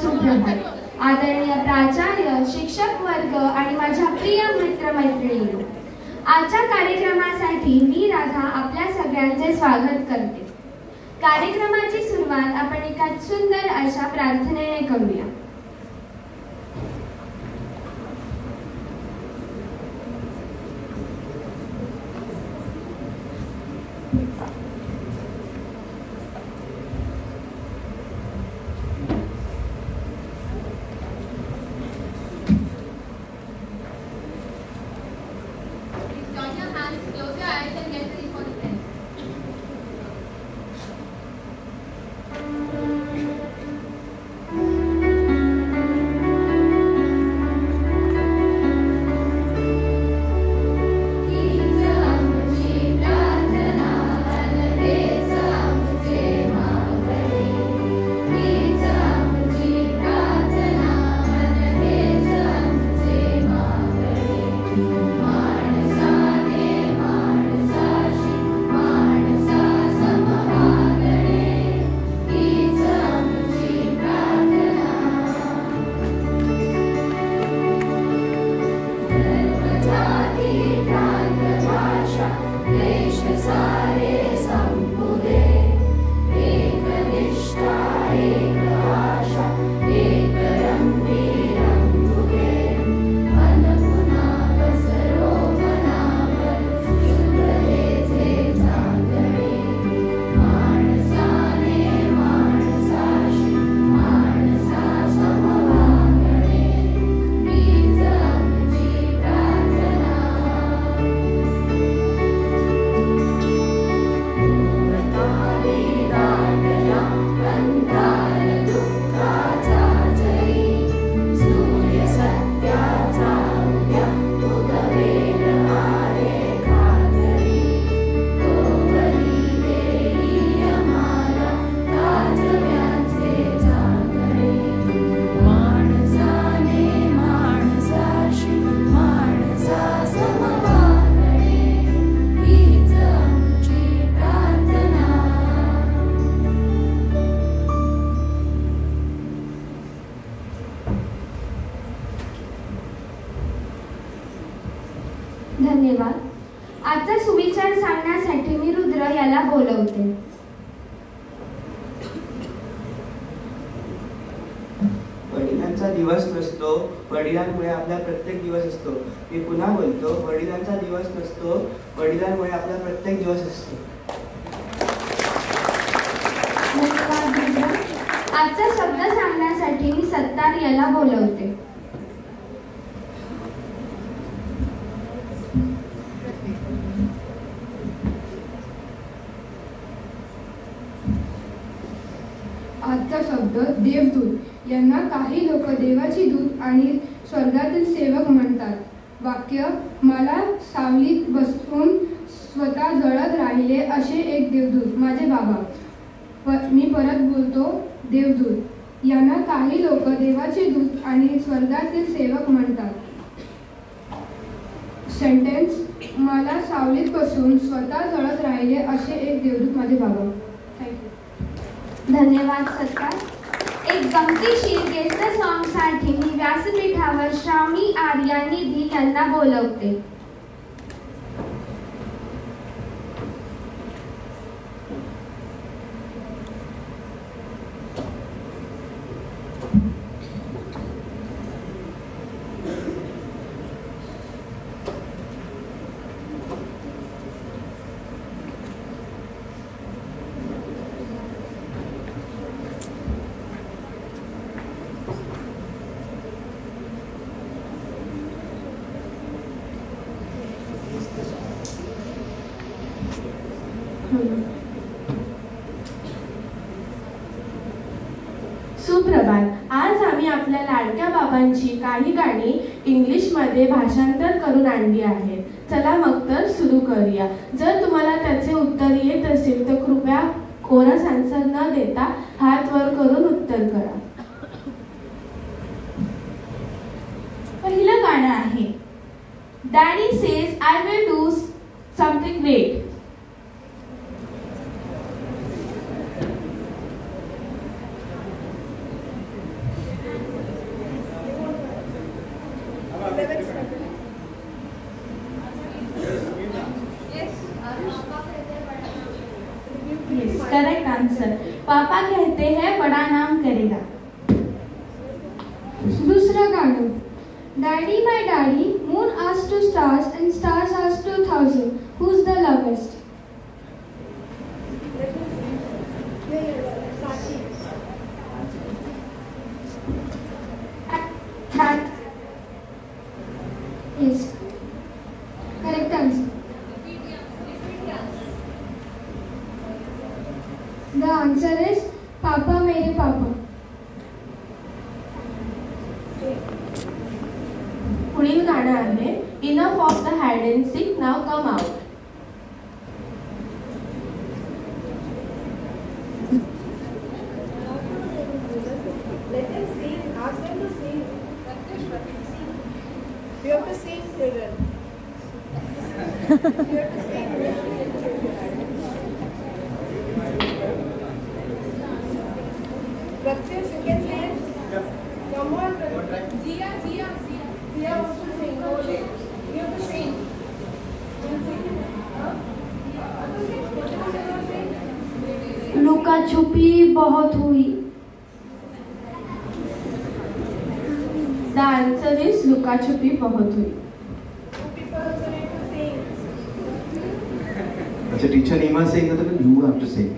सुप्रभात. आदरणीय प्राचार्य, शिक्षक वर्ग आणि माझ्या प्रिय मित्रमैत्रिणींनो, आजच्या कार्यक्रमासाठी मी राधा आपल्या सगळ्यांचे स्वागत करते. कार्यक्रमाची सुरुवात आपण एका सुंदर अशा प्रार्थनेने करूया. धन्यवाद. आजचा सुविचार सांगण्यासाठी मी रुद्र याला बोलवते. वडिलांचा दिवस नसतो, वडिलांमुळे आपला प्रत्येक दिवस असतो. मी पुन्हा बोलतो, वडिलांचा दिवस नसतो, वडिलांमुळे आपला प्रत्येक दिवस असतो. धन्यवाद रुद्र. आजचा शब्द सांगण्यासाठी मी सत्तार याला बोलवते. आजचा शब्द देवदूत. यांना काही लोक देवाची दूत आणि स्वर्गातील सेवक म्हणतात. वाक्य: मला सावलीत बसून स्वतः जळत राहिले असे एक देवदूत माझे बाबा. मी परत बोलतो, देवदूत. यांना काही लोक देवाचे दूत आणि स्वर्गातील सेवक म्हणतात. सेंटेन्स: मला सावलीत बसून स्वतः जळत राहिले असे एक देवदूत माझे बाबा. थँक्यू. धन्यवाद सत्कार. एक गमतीशीर गेस्ट सॉन्ग साठी मी व्यासपीठावर श्रावणी आर्या निधी यांना बोलवते. सुप्रभात. आज आम्ही आपल्या लाडक्या बाबांची काही गाणी इंग्लिशमध्ये भाषांतर करून आणली आहेत. चला मग तर सुरू करूया. जर तुम्हाला त्याचे उत्तर येत असेल तर कृपया कोरस आन्सर न देता हात वर करून उत्तर करा. पहिलं गाणं आहे, daddy says I will do something great. Answer, पापा कहते हैं बड़ा नाम करेगा। दुसरं गाणं. Daddy, my daddy, moon asked to stars and stars asked to thousand. Who's the lovest? Yes. Correct answer. The answer is Papa Mere Papa. पुढील गाणं आहे enough of the hide and sick, now come out. Let them sing. Ask them to sing. We have to sing, children. We have to sing. Pratyush, you can sing. Come on, Pratyush. Zia wants to sing. Go there. You have to sing. You sing. Huh? लुका छुपी बहुत हुई. The answer is Luca छुपी बहुत हुई. Two people also need to sing. अच्छा, teacher Neema saying that you have to sing.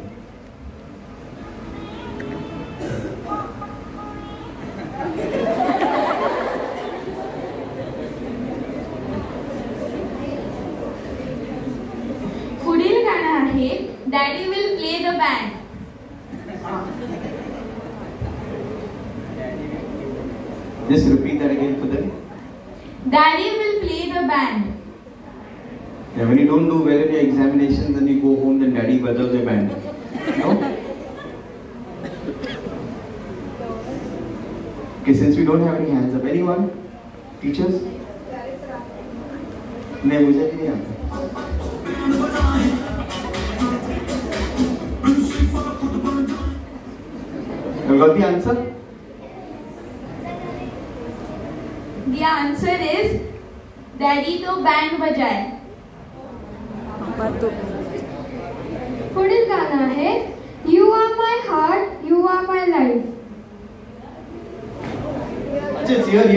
पुढील गाणं आहे daddy will play the band. Just repeat that again for them. Daddy will play the band. Yeah, when you don't do well in your examination, then you go home, then daddy bajao the band. No? Okay, since we don't have any hands up, anyone? Teachers? नहीं, मुझे भी नहीं आता. You got the answer? The answer is Daddy तो band बजाए. पुढील गाणं आहे You are my heart, you are my life. अच्छा, it's here. The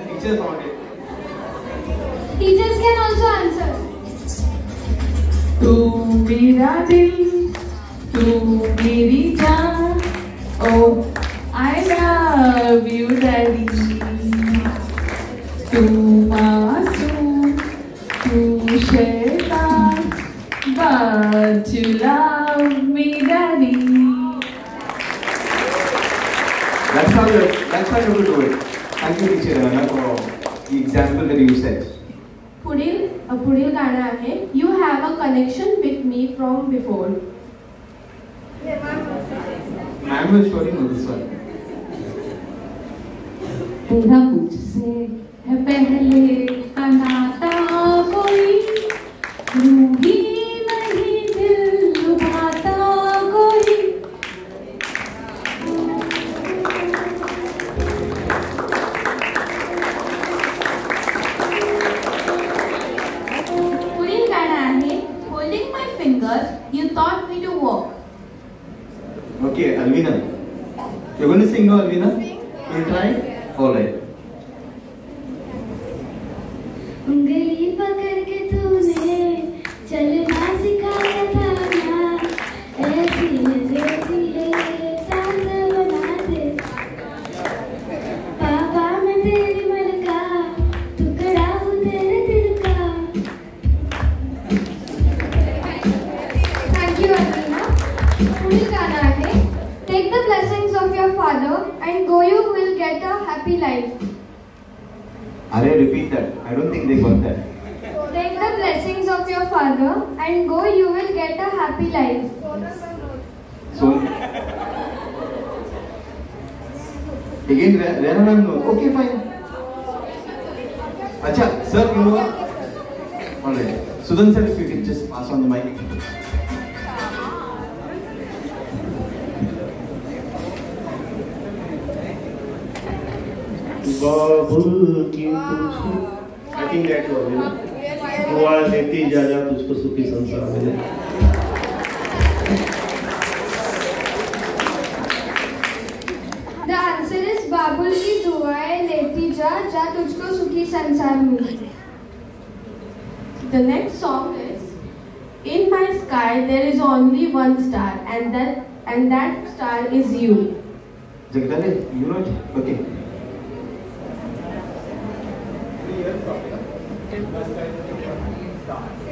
teacher found it. Teachers can also answer. तू मेरा दिल, तू मेरी जान, oh I love you daddy. तू मासूम, तू शैतान, but you love me daddy. That's how you have to do it. Thank you, teacher Anna, for the example that you said. पुढील गाणं आहे you have a connection with me from before. Ma'am will surely know this one. तेरा मुझसे है पहले का नाता कोई, रूही नहीं दिल लुभाता कोई. पुढील गाणं आहे Holding my fingers, you taught me to walk. Okay, Alvina. You're going to sing now, Alvina? You try? All right. उंगली पकड़ के तूने चलना सिखाया था ना, ऐसी जैसी है साथ बना दे. पापा मैं तेरी मलका, टुकड़ा हूँ तेरे दिल का. Thank you, Alvina. पुढील गाणं आहे Take the blessings of your father and go you will get a happy life. Arey, repeat that. I don't think they got that. Take the blessings of your father and go you will get a happy life. So, again, Rana ma'am knows. Okay, fine. Acha, sir, you know what? All right. Sudan sir, if you can just pass on the mic. Babul की तुझको I think that was, you know, दुआ देती जा तुझको सुखी संसार मिले. Nurseries Babul की दुआएं लेती जा जा तुझको सुखी संसार मिले. The next song is In my sky there is only one star and that star is you. Jagdale, you know it? Okay.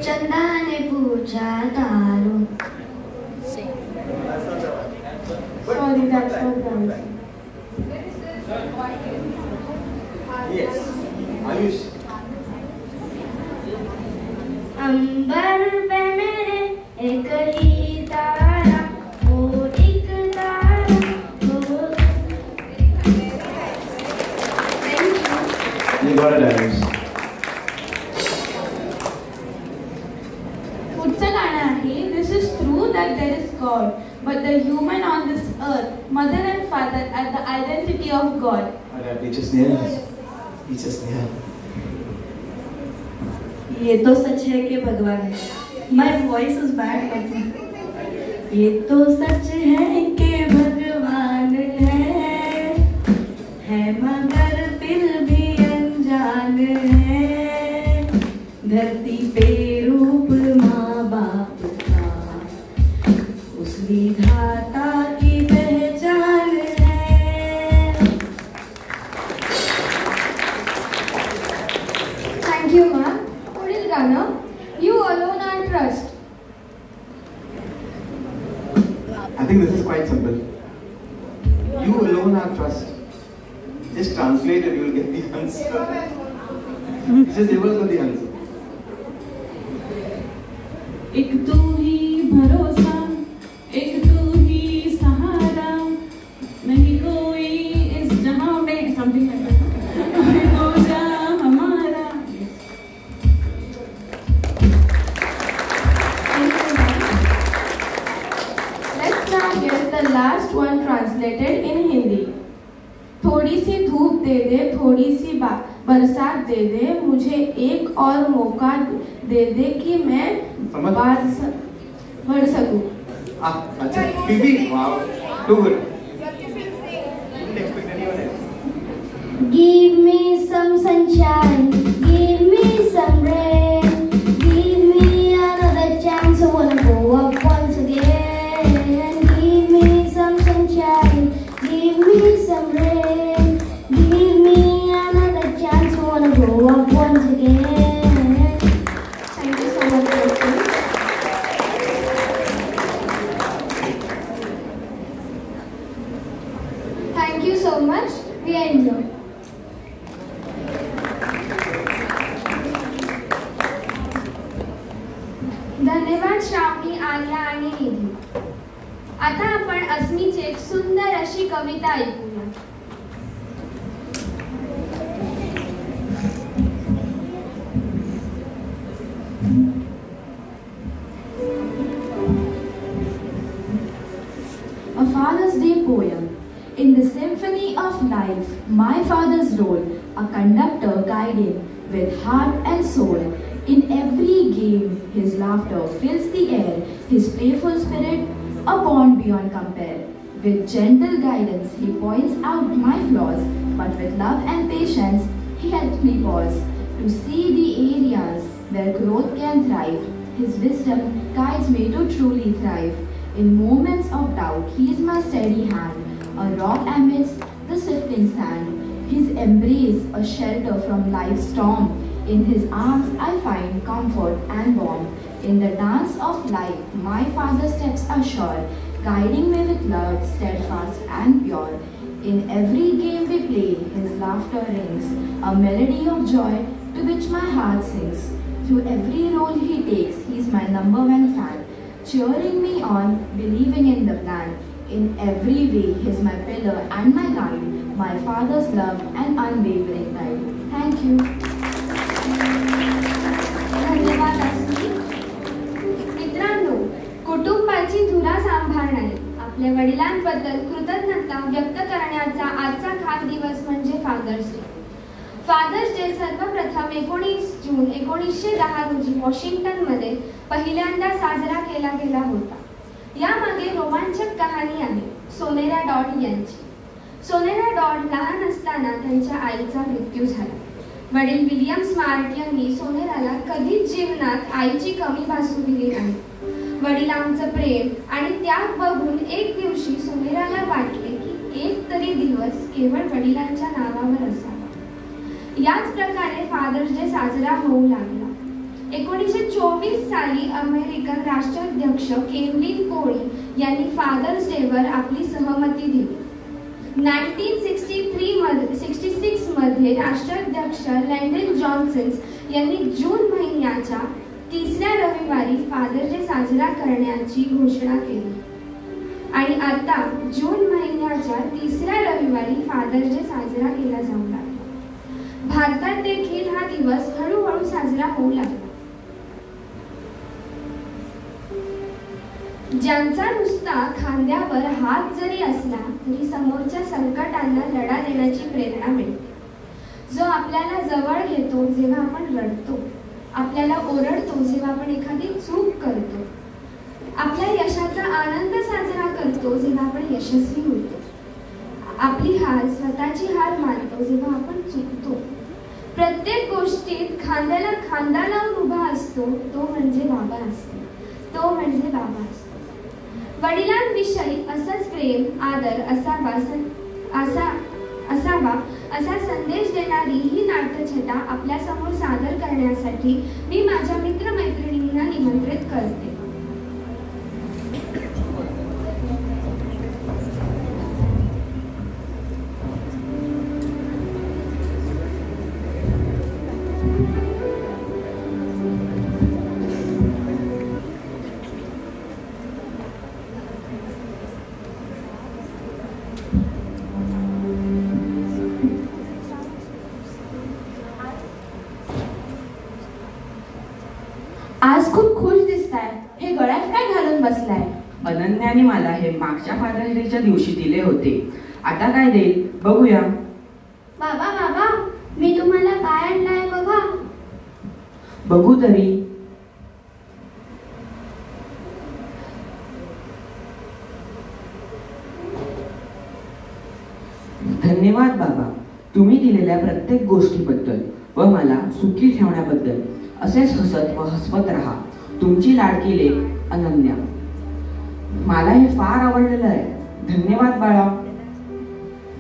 Chanda ने पूछा तारों. Sorry, that's not dance. Yes. Ayush. Ambar पे मेरे एक ही तारा, वो एक तारा, वो. You got it, Ayush. पुढचं गाणं आहे This is true that there is God, but the human on this earth, mother and father are the identity of God. Teacher Sneha. Teacher Sneha. ये तो सच है कि भगवान है. My voice is bad. ये तो सच है कि भगवान है मगर फिर भी अनजान है. धरती पे रूप माँ बाप का, उस विधाता की पहचान है. Thank you, ma. पुढील गाणं You Alone Are Trust. I think this is quite simple. You alone are trust. Just translate and you will get the answer. Just give us the answer. एक तू ही भरोसा, एक तू ही सहारा, नहीं कोई इस जहां में something like that. हो जा हमारा. Let's now hear the last one translated in Hindi. थोड़ी सी धूप दे दे, थोड़ी सी बरसात दे दे, मुझे एक और मौका दे दे कि मैं बढ़ सकूं. अच्छा, Phoebe, wow, too good. Didn't expect anyone else. Give me some sunshine, give me some rain, give me another chance, I wanna go up once again. Give me some sunshine, give me some rain, give me another chance, I wanna go up once again. Thank you so much, Rachel. Thank you so much, we enjoyed. धन्यवाद श्रावणी, आर्या आणि निधी. आता आपण अस्मीची एक सुंदर अशी कविता ऐकूया. A Father's Day poem. In the symphony of life, my father's role, a conductor guiding with heart and soul. In every game, his laughter fills the air, his playful spirit, a bond beyond compare. With gentle guidance, he points out my flaws, but with love and patience, he helps me pause to see the areas where growth can thrive. His wisdom guides me to truly thrive. In moments of doubt, he is my steady hand, a rock amidst the sifting sand. His embrace, a shelter from life's storm. In his arms I find comfort and warmth. In the dance of life, my father's steps are sure, guiding me with love, steadfast and pure. In every game we play, his laughter rings, a melody of joy to which my heart sings. Through every role he takes, he's my number one fan, cheering me on, believing in the plan. In every way, he's my pillar and my guide, my father's love and unwavering guide. Thank you. धन्यवाद अस्मी. मित्रांनो, कुटुंबाची धुरा सांभाळणारी, आपल्या वडिलांबद्दल कृतज्ञता व्यक्त करण्याचा आजचा खास दिवस म्हणजे फादर्स डे. फादर्स डे सर्वप्रथम 19 जून 1910 रोजी वॉशिंग्टनमध्ये पहिल्यांदा साजरा केला गेला होता. यामागे रोमांचक कहाणी आहे सोनेरा डॉट यांची. सोनेरा डॉड लहान असताना त्यांच्या आईचा मृत्यू झाला. वडील विलियम स्मार्ट यांनी सोनेराला कधीच जीवनात आईची कमी भासू दिली नाही. वडिलांचं प्रेम आणि त्याग बघून एक दिवशी सोनेराला वाटले की एक तरी दिवस केवळ वडिलांच्या नावावर असावा. याच प्रकारे फादर्स डे साजरा होऊ लागला. 1924 साली अमेरिकन राष्ट्राध्यक्ष केव्हलिन कोळी यांनी फादर्स डेवर आपली सहमती दिली. 1966 मध्ये राष्ट्राध्यक्ष लँडन जॉन्सन यांनी जून महिन्याच्या 3ऱ्या रविवारी फादर्स डे साजरा करण्याची घोषणा केली आणि आता जून महिन्याच्या 3ऱ्या रविवारी फादर्स डे साजरा केला जाऊ लागला. भारतात देखील हा दिवस हळूहळू साजरा होऊ लागला. ज्यांचा नुसता खांद्यावर हात जरी असला तरी समोरच्या संकटांना लढा देण्याची प्रेरणा मिळते. जो आपल्याला जवळ घेतो जेव्हा आपण रडतो, आपल्याला ओरडतो जेव्हा आपण एखादी चूक करतो, आपल्या यशाचा आनंद साजरा करतो जेव्हा आपण यशस्वी होतो, आपली हार स्वतःची हार मानतो जेव्हा आपण चुकतो. प्रत्येक गोष्टीत खांद्याला खांदा लावून उभा असतो तो म्हणजे बाबा असतो, तो म्हणजे बाबा असतो. वडिलांविषयी असंच प्रेम, आदर असावा असा संदेश देणारी ही नाट्यछटा आपल्यासमोर सादर करण्यासाठी मी माझ्या मित्रमैत्रिणींना निमंत्रित करते. आज खूप खुश दिसताय. हे गळ्यात काय घालून बसलाय? अनन्याने मला हे मागच्या फादर्स डेच्या दिवशी दिले होते. आता काय देईल बघूया. बाबा बाबा, मी तुम्हाला काय आणलाय बघा. बघू तरी. धन्यवाद बाबा, तुम्ही दिलेल्या प्रत्येक गोष्टीबद्दल व मला सुखी ठेवण्याबद्दल. असेच हसत व हसवत राहा. तुमची लाडकी लेक अनन्या. मला हे फार आवडलेलं आहे. धन्यवाद बाळा.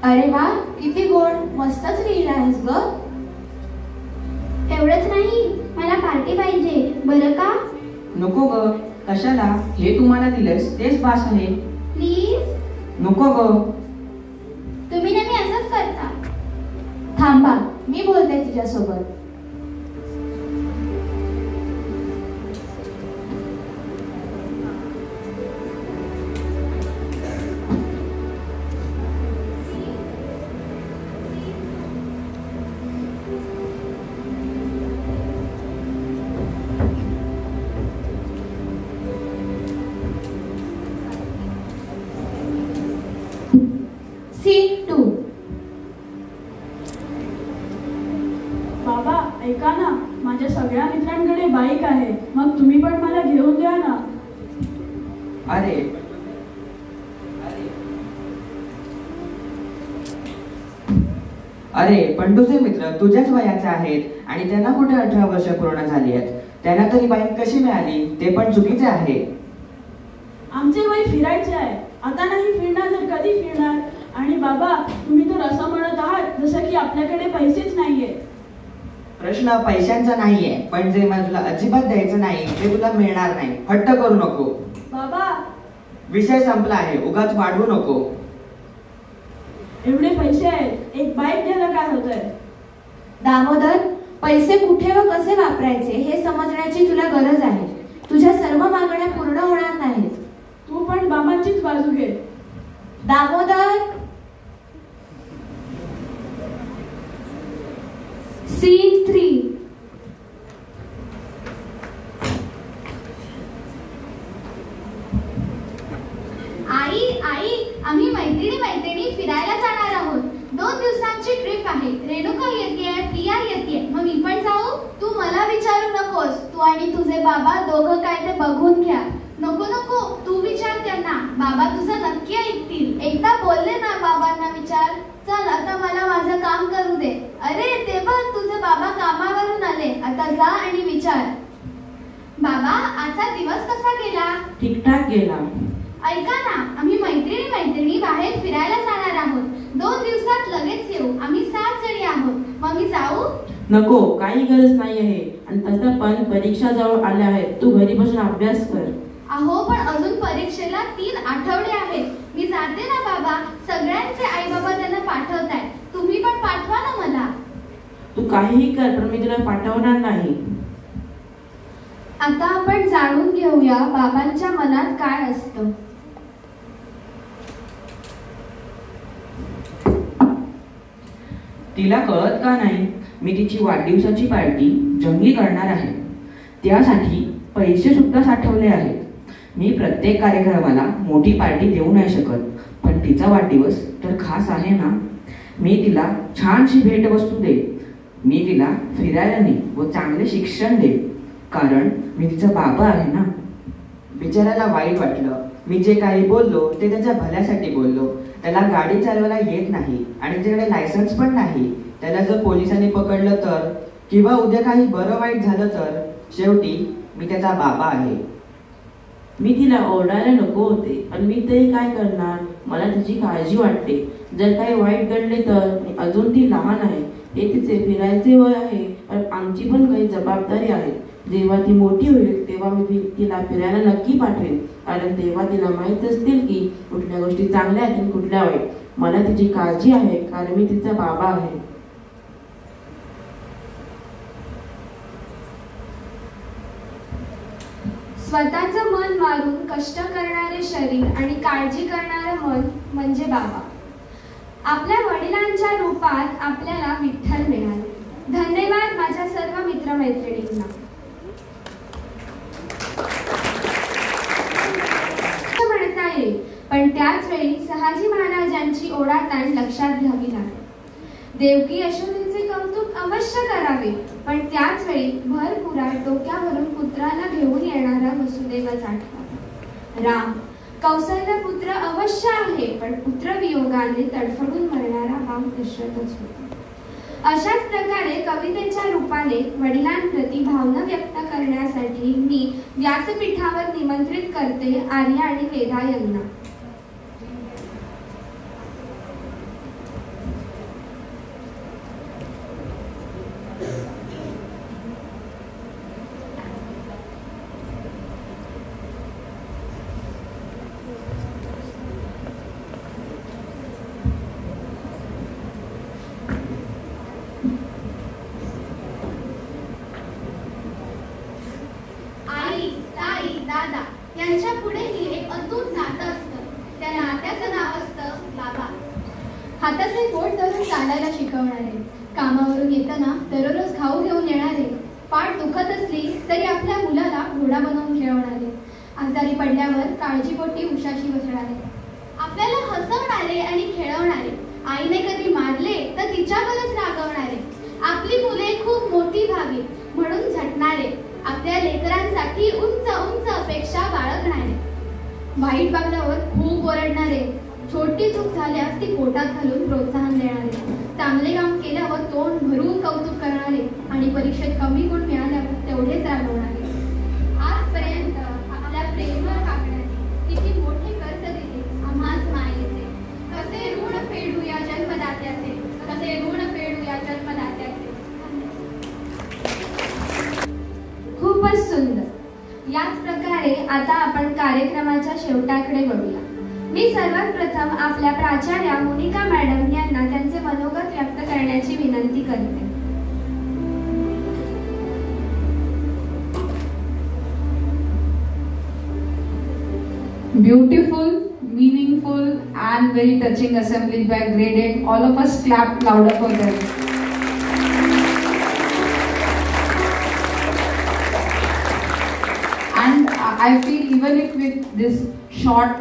अरे वा, किती गोड. मस्तच लिहिलं आहेस ग. एवढंच नाही, मला पार्टी पाहिजे बरं का. नको ग, कशाला. हे तुम्हाला दिलंस तेच बास आहे. प्लीज. नको ग. तुम्ही नेहमी असंच करता. थांबा, मी बोलते तिच्यासोबत. बाबा ऐका ना, माझ्या सगळ्या मित्रांकडे बाईक आहे, मग तुम्ही पण मला घेऊन द्या ना. अरे पण तुझे मित्र तुझ्याच वयाचे आहेत आणि त्यांना कुठे 18 वर्ष पूर्ण झाली आहेत. त्यांना तरी बाईक कशी मिळाली? ते पण चुकीचे आहे. आमचे वय फिरायचे आहे. आता नाही फिरणार तर कधी फिरणार? आणि बाबा, तुम्ही तर असं म्हणत आहात जसं की आपल्याकडे पैसेच नाहीये. प्रश्न पैशांचा नाहीये, पण जे मला तुला अजिबात द्यायचं नाही ते तुला मिळणार नाही. हट्ट करू नको. बाबा, विषय संपला आहे, उगाच वाढवू नको. एवढे पैसे आहेत, एक बाईक घ्यायला काय होतंय? दामोदर, पैसे कुठे व कसे वापरायचे हे समजण्याची तुला गरज आहे. तुझ्या सर्व मागण्या पूर्ण होणार नाहीत. तू पण बाबांचीच बाजू घे. दामोदर. सीन 3. आई, आम्ही मैत्रिणी फिरायला जाणार आहोत. 2 दिवसांची ट्रिप आहे. रेणुका येतेय, प्रिया येतेय. मग मी पण जाऊ? तू मला विचारू नकोस. तू आणि तुझे बाबा दोघं काय ते बघून घ्या. नको, तू विचार त्यांना. बाबा तुझं नक्की ऐकतील. एकदा बोलले ना बाबांना विचार. चल आता मला माझं काम करू दे. अरे ते बघ तुझे बाबा कामावरून आले. आता जा आणि विचार. बाबा आजचा दिवस कसा गेला? ठीकठाक गेला. ऐका ना, आम्ही मैत्रिणी बाहेर फिरायला जाणार आहोत. 2 दिवसात लगेच येऊ. आम्ही 7 जणी आहोत. मग मी जाऊ? नको, काही गरज नाही आहे. आणि तसं पण परीक्षा जवळ आल्या आहेत. तू घरी बसून अभ्यास कर. अहो पण अजून परीक्षेला 3 आठवडे आहेत. मी जाते ना बाबा. सगळ्यांचे आई बाबा त्यांना पाठवतायत. तुम्ही पण पाठवा ना मला. तू काहीही कर पण मी तुला पाठवणार नाही. आता आपण जाणून घेऊया बाबांच्या मनात काय असतं. तिला कळत का नाही, मी तिची वाढदिवसाची पार्टी जंगी करणार आहे. त्यासाठी पैसे सुद्धा साठवले आहेत. मी प्रत्येक कार्यक्रमाला मोठी पार्टी देऊ नाही शकत, पण तिचा वाढदिवस तर खास आहे ना. मी तिला छानशी भेटवस्तू दे. मी तिला फिरायला ने व चांगले शिक्षण दे, कारण मी तिचा बाबा आहे ना. बिचाराला वाईट वाटलं. मी जे काही बोललो ते त्याच्या भल्यासाठी बोललो. त्याला गाडी चालवायला येत नाही आणि त्याच्याकडे लायसन्स पण नाही. त्याला जर पोलिसांनी पकडलं तर, किंवा उद्या काही बरं वाईट झालं तर, शेवटी मी त्याचा बाबा आहे. मी तिला ओरडायला नको होते, पण मी तरी काय करणार. मला तिची काळजी वाटते. जर काही वाईट घडले तर. अजून ती लहान आहे. हे तिचे फिरायचे वय आहे, पण आमची पण काही जबाबदारी आहे. जेव्हा ती मोठी होईल तेव्हा मी तिला फिरायला नक्की पाठवेन, कारण तेव्हा तिला माहीत असतील की कुठल्या गोष्टी चांगल्या आहेत आणि कुठल्या वाईट. मला तिची काळजी आहे, कारण मी तिचा बाबा आहे. स्वतःचं मन मारून कष्ट करणारे शरीर आणि काळजी करणारं मन म्हणजे बाबा. आपल्या वडिलांच्या रूपात आपल्याला विठ्ठल मिळाले. धन्यवाद माझ्या सर्व मित्रमैत्रिणींना. म्हणता येईल, पण त्याच वेळी शहाजी महाराजांची ओढाताण लक्षात घ्यावी लागेल. देवकी यशोदेचे कौतुक अवश्य करावे, पण त्याच वेळी भरपुरात डोक्यावरून पुत्राला घेऊन येणारा वसुदेवच आठवा. राम कौशल्य पुत्र अवश्य आहे, पण पुत्रवियोगाने तडफडून मरणारा हा दशरथच होता. अशाच प्रकारे कवितेच्या रूपाने वडिलांप्रती भावना व्यक्त करण्यासाठी मी व्यासपीठावर निमंत्रित करते आर्या आणि वेदा यांना. दादा यांच्या पुढेही एक अतूट नातं असतं. त्या नात्याचं नाव असतं बाबा. हाताचे बोट धरून चालायला शिकवणारे, कामावरून येताना दररोज खाऊ घेऊन येणारे, पाठ दुखत असली तरी आपल्या मुलाला घोडा बनवून खेळवणारे, आजारी पडल्यावर काळजीपोटी उशाशी बसणारे, आपल्याला हसवणारे आणि खेळवणारे, आईने कधी मारले तर तिच्यावरच रागवणारे, आपली मुले खूप मोठी व्हावी म्हणून झटणारे, आपल्या लेकरांसाठी उंच उंच अपेक्षा बाळगणारे, वाईट वागल्यावर खूप ओरडणारे, छोटी चूक झाल्यास ती पोटात घालून प्रोत्साहन देणारे, चांगले काम केल्यावर तोंड भरून कौतुक करणारे आणि परीक्षेत कमी गुण मिळाल्यावर तेवढेच रागवणारे. आजपर्यंत आपल्या प्रेमळ काकड्याने किती मोठे कर्ज दिले आम्हास मायेचे, कसे ऋण फेडू या जन्मदात्याचे, कसे ऋण फेडू या जन्मदात्याचे. खूपच सुंदर. याच प्रकारे आता आपण कार्यक्रमाच्या शेवटाकडे वळूया. मी सर्वात प्रथम आपल्या प्राचार्या मोनिका मॅडम यांना त्यांचे मनोगत व्यक्त करण्याची विनंती करते. Beautiful, meaningful and very touching assembly by grade 8. All of us clap louder for them. And I feel even if with this short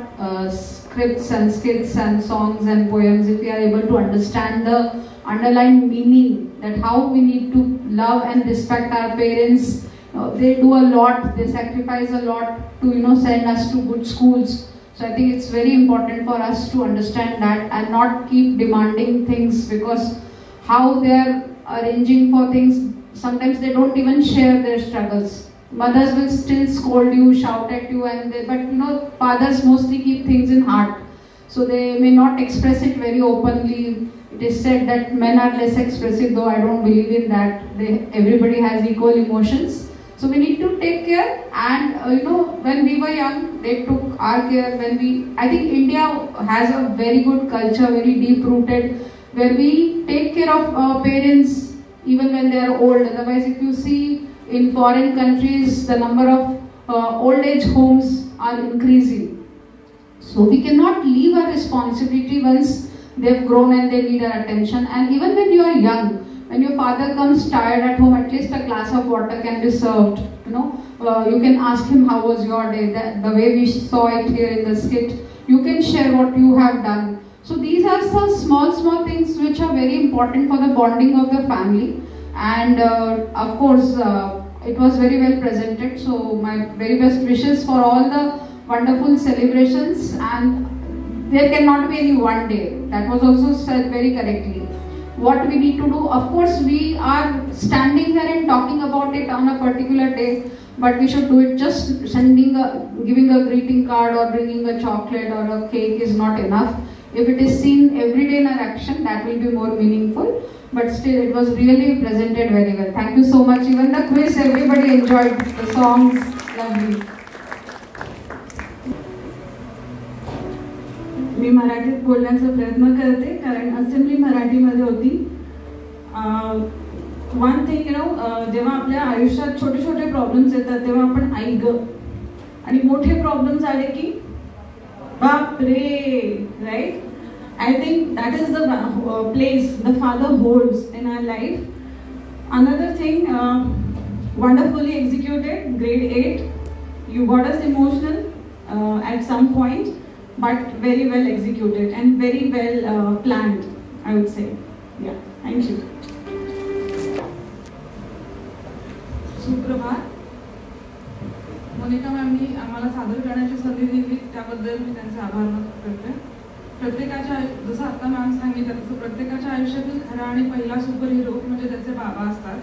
scripts and skits and songs and poems, if we are able to understand the underlying meaning, that how we need to love and respect our parents. They do a lot, they sacrifice a lot to send us to good schools. So I think it's very important for us to understand that and not keep demanding things, because how they are arranging for things, sometimes they don't even share their struggles. Mothers will still scold you, shout at you, but fathers mostly keep things in heart. So they may not express it very openly. It is said that men are less expressive, though I don't believe in that. Everybody has equal emotions. So we need to take care, and when we were young, they took our care. I think India has a very good culture, very deep rooted, where we take care of our parents even when they are old. Otherwise, if you see in foreign countries, the number of old age homes are increasing. So we cannot leave our responsibility once they've grown and they need our attention. And even when you are young, when your father comes tired at home, at least a glass of water can be served. You can ask him how was your day. The way we saw it here in the skit, you can share what you have done. So these are some small things which are very important for the bonding of the family. And of course, it was very well presented. So my very best wishes for all the wonderful celebrations. And there cannot be any one day. That was also said very correctly. What we need to do, of course, we are standing there and talking about it on a particular day, but we should do it just giving a greeting card or bringing a chocolate or a cake is not enough. If it is seen every day in our action, that will be more meaningful. But still, it was really presented very well. Thank you so much. Even the quiz, everybody enjoyed the songs. Lovely. मी मराठीत बोलण्याचा प्रयत्न करते कारण assembly मराठीमध्ये होती. One thing जेव्हा आपल्या आयुष्यात छोटे छोटे प्रॉब्लेम्स येतात तेव्हा आपण आई ग, आणि मोठे प्रॉब्लेम्स आले की बाप रे, right. I think that is the place the father holds in our life. Another thing, wonderfully executed, grade 8. You got us emotional at some point, but very well executed and very well planned, I would say. Yeah, thank you. सुप्रभात. मोनिका मॅमनी आम्हाला सादर करण्याची संधी दिली त्याबद्दल मी त्यांचे आभार व्यक्त करते. प्रत्येकाच्या, जसं आता मॅम सांगितलं तसं प्रत्येकाच्या आयुष्यातील खरा आणि पहिला सुपर हिरो म्हणजे त्याचे बाबा असतात.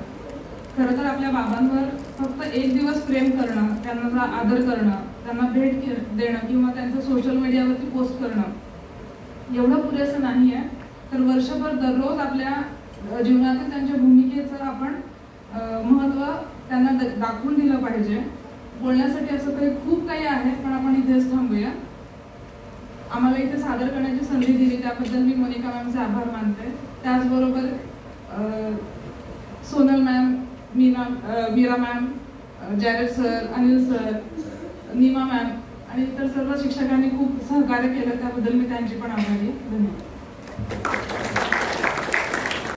खरं तर आपल्या बाबांवर फक्त एक दिवस प्रेम करणं, त्यांना आदर करणं, त्यांना भेट देणं किंवा त्यांचं सोशल मीडियावरती पोस्ट करणं एवढं पुरेसं नाही आहे. तर वर्षभर दररोज आपल्या जीवनातील त्यांच्या भूमिकेचं आपण महत्त्व त्यांना दाखवून दिलं पाहिजे. बोलण्यासाठी असं काही खूप काही आहे, पण आपण इथेच थांबूया. आम्हाला इथे सादर करण्याची संधी दिली त्याबद्दल मी मोनिका मॅमचे आभार मानते. त्याचबरोबर Sonal ma'am, Meera ma'am, Jared sir, Anil sir, Neema ma'am आणि इतर सर्व शिक्षकांनी खूप सहकार्य केलं त्याबद्दल मी त्यांची पण आभारी. धन्यवाद.